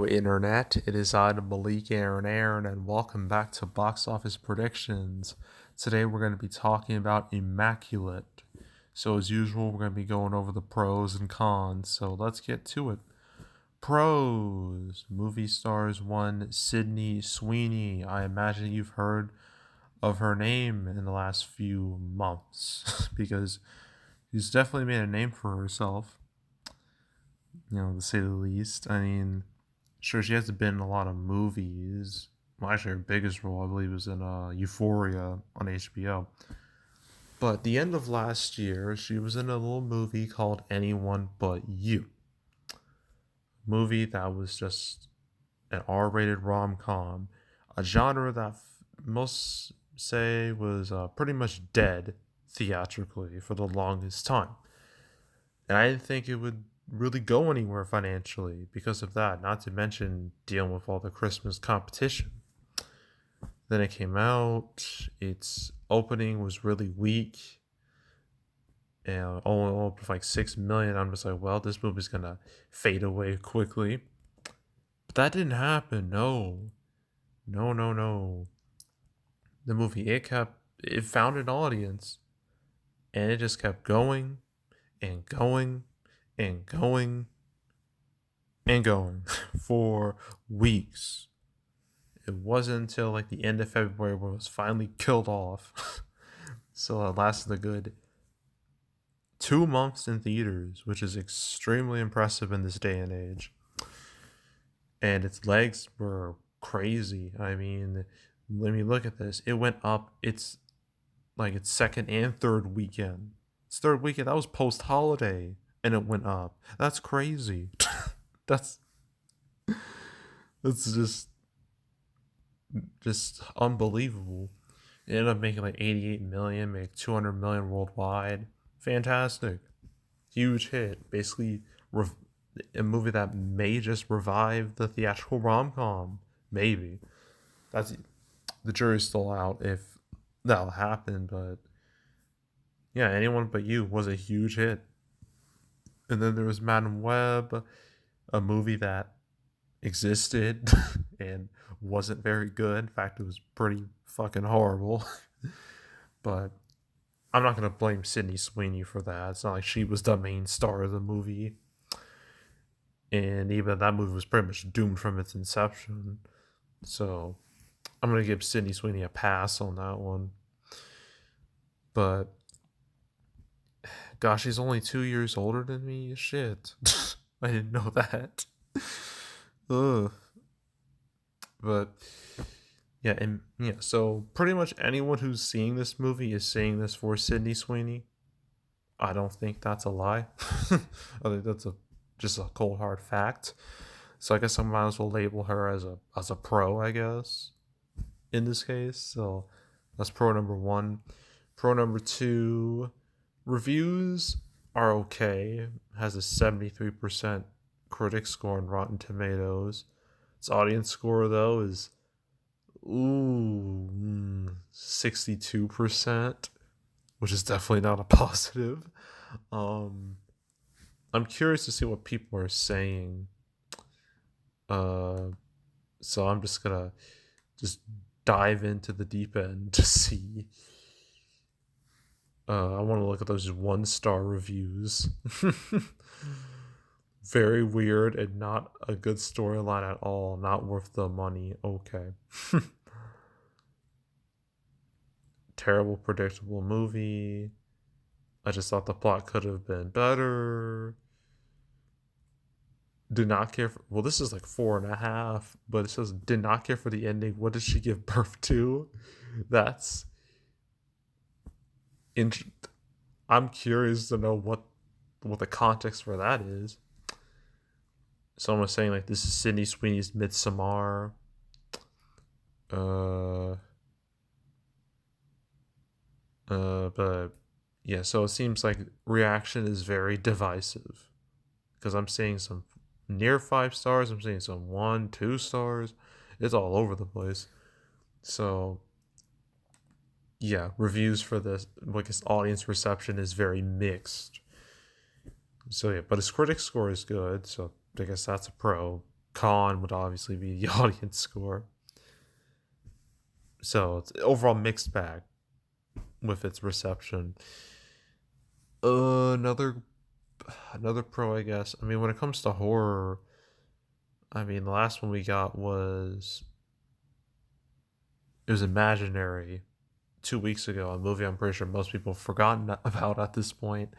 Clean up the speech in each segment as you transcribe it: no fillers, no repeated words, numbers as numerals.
Internet, it is I, Malik Aaron, and welcome back to Box Office Predictions. Today we're going to be talking about Immaculate. So, as usual, we're going to be going over the pros and cons. So, let's get to it. Pros: movie stars one Sydney Sweeney. I imagine you've heard of her name in the last few months because she's definitely made a name for herself, to say the least. I mean, sure, she hasn't been in a lot of movies. Well, actually, her biggest role, I believe, was in Euphoria on HBO. But the end of last year, she was in a little movie called Anyone But You. Movie that was just an R-rated rom-com, a genre that most say was pretty much dead theatrically for the longest time. And I didn't think it would really go anywhere financially because of that, not to mention dealing with all the Christmas competition. Then it came out, its opening was really weak, and only opened like 6 million. I'm just like, well, this movie's gonna fade away quickly. But that didn't happen. No. No, no, no. The movie, it found an audience, and it just kept going and going and going and going for weeks. It wasn't until like the end of February where it was finally killed off. So it lasted a good 2 months in theaters, which is extremely impressive in this day and age. And its legs were crazy. I mean, let me look at this. It went up. It's like its second and third weekend. Its third weekend, that was post holiday, and it went up. That's crazy. that's that's just unbelievable. It ended up making like 88 million, make 200 million worldwide. Fantastic. Huge hit. Basically, a movie that may just revive the theatrical rom com. Maybe. That's the jury's still out if that'll happen, but yeah, Anyone But You was a huge hit. And then there was Madam Web, a movie that existed and wasn't very good. In fact, it was pretty fucking horrible. But I'm not gonna blame Sydney Sweeney for that. It's not like she was the main star of the movie, and even that movie was pretty much doomed from its inception. So I'm gonna give Sydney Sweeney a pass on that one. But gosh, she's only 2 years older than me. Shit, I didn't know that. Ugh. But yeah, and yeah, so pretty much anyone who's seeing this movie is seeing this for Sydney Sweeney. I don't think that's a lie. I think that's just a cold hard fact. So I guess I might as well label her as a pro, I guess, in this case. So that's pro number one. Pro number two, reviews are okay. Has a 73% critic score on Rotten Tomatoes. Its audience score though is 62%, which is definitely not a positive. Um, I'm curious to see what people are saying. Uh, so I'm just gonna just dive into the deep end to see. I want to look at those 1-star reviews. Very weird and not a good storyline at all. Not worth the money. Okay. Terrible, predictable movie. I just thought the plot could have been better. Did not care for. Well, this is like 4.5, but it says did not care for the ending. What did she give birth to? That's. Int- I'm curious to know what the context for that is. Someone was saying like this is Sydney Sweeney's Midsommar. Uh, but yeah, so it seems like reaction is very divisive because I'm seeing some near 5 stars, I'm seeing some 1, 2 stars. It's all over the place. So yeah, reviews for this, I guess audience reception is very mixed. So yeah, but his critic score is good, so I guess that's a pro. con would obviously be the audience score. So it's overall mixed bag with its reception. Another pro, I guess. I mean, when it comes to horror, I mean, the last one we got was it was Imaginary 2 weeks ago, a movie I'm pretty sure most people have forgotten about at this point.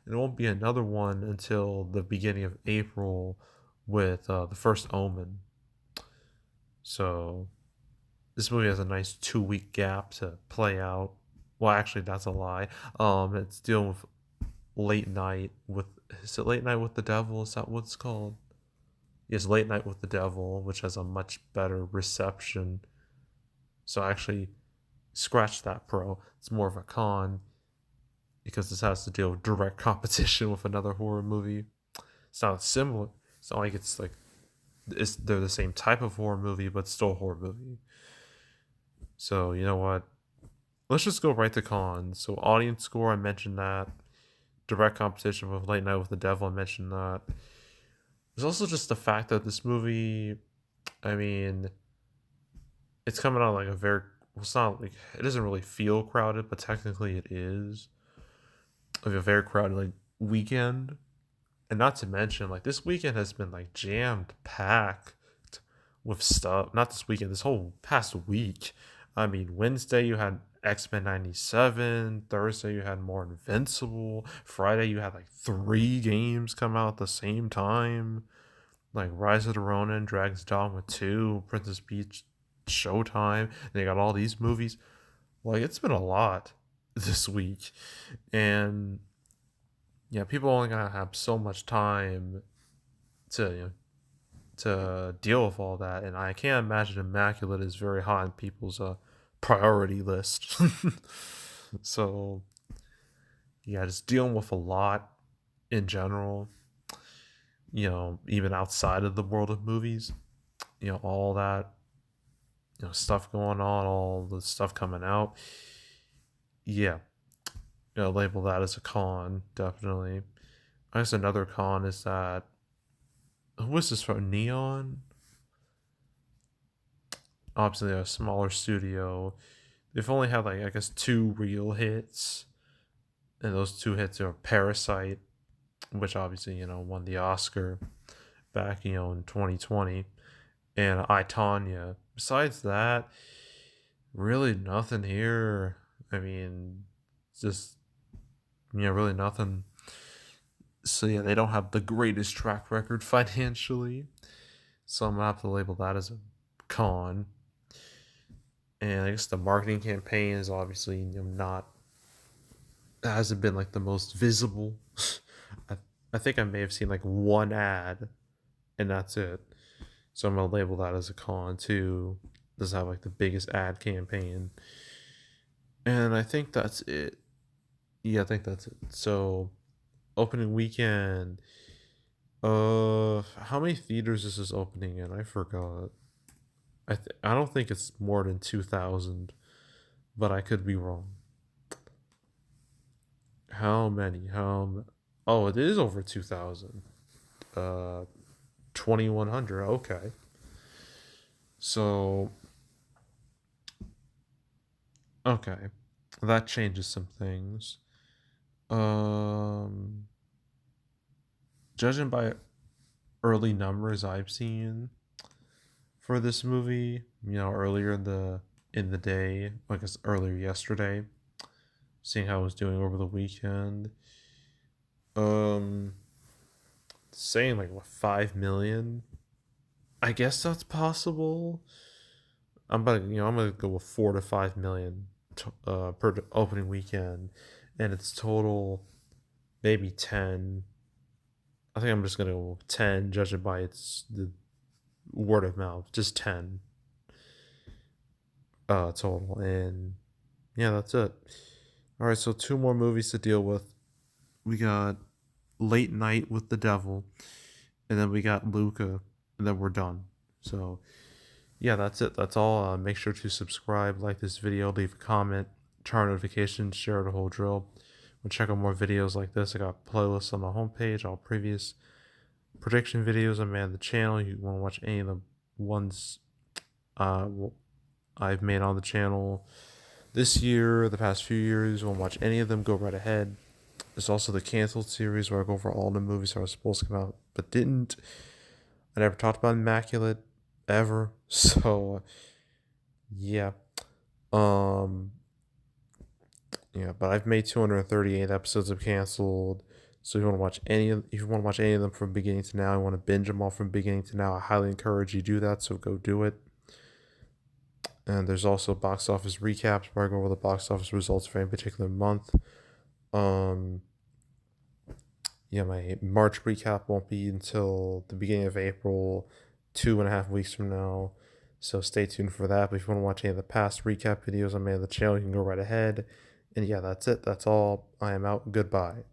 And it won't be another one until the beginning of April with The First Omen. So this movie has a nice 2 week gap to play out. Well, actually, that's a lie. It's dealing with Late Night with is it Late Night with the Devil? Is that what it's called? Yes, Late Night with the Devil, which has a much better reception. So actually, scratch that pro. It's more of a con because this has to deal with direct competition with another horror movie. It's not similar. It's not like they're the same type of horror movie, but still a horror movie. So you know what? Let's just go right to cons. So audience score, I mentioned that. Direct competition with Late Night with the Devil, I mentioned that. There's also just the fact that this movie, I mean, it's coming out like a very it's not like it doesn't really feel crowded, but technically it is like a very crowded like weekend. And not to mention, like this weekend has been like jammed packed with stuff. Not this weekend, this whole past week. I mean, Wednesday you had X-Men 97. Thursday you had more Invincible. Friday you had like 3 games come out at the same time. Like Rise of the Ronin, Dragon's Dogma 2, Princess Peach Showtime. And they got all these movies. Like, it's been a lot this week. And yeah, people only gonna have so much time to to deal with all that, and I can't imagine Immaculate is very high on people's priority list. So yeah, just dealing with a lot in general. Even outside of the world of movies, all that stuff going on, all the stuff coming out. Yeah, label that as a con, definitely. I guess another con is that who is this from? Neon? Obviously, a smaller studio. They've only had like I guess 2 real hits, and those 2 hits are Parasite, which obviously won the Oscar back in 2020, and I Tanya. Besides that, really nothing here. I mean, just really nothing. So yeah, they don't have the greatest track record financially, so I'm gonna have to label that as a con. And I guess the marketing campaign is obviously not it hasn't been like the most visible. I, I think I may have seen like one ad, and that's it. So I'm gonna label that as a con too. Doesn't have like the biggest ad campaign, and I think that's it. Yeah, I think that's it. So opening weekend. How many theaters is this opening in? I forgot. I don't think it's more than 2,000, but I could be wrong. How many? Oh, it is over 2,000. 2,100. Okay. So, okay. That changes some things. Um, Judging by early numbers I've seen for this movie, earlier in the day, I guess earlier yesterday, seeing how I was doing over the weekend. Um, Saying like what 5 million. I guess that's possible. I'm gonna go with 4 to 5 million per opening weekend, and it's total maybe 10. I think I'm just gonna go with 10, judging by the word of mouth, just 10 total, and yeah, that's it. All right, so 2 more movies to deal with. We got Late Night with the Devil, and then we got Luca, and then we're done. So yeah, that's it. That's all. Make sure to subscribe, like this video, leave a comment, turn on notifications, share the whole drill. We'll check out more videos like this. I got playlists on the homepage, all previous prediction videos I made on the channel, you want to watch any of the ones uh, I've made on the channel this year, the past few years, want to watch any of them, go right ahead. There's also the canceled series where I go over all the movies that were supposed to come out but didn't. I never talked about Immaculate ever, so yeah. Um, yeah, but I've made 238 episodes of canceled. So if you want to watch any of them from beginning to now, you want to binge them all from beginning to now, I highly encourage you to do that. So go do it. And there's also box office recaps where I go over the box office results for any particular month. Um, yeah, my March recap won't be until the beginning of April, 2.5 weeks from now. So stay tuned for that. But if you want to watch any of the past recap videos I made on the channel, you can go right ahead. And yeah, that's it. That's all. I am out. Goodbye.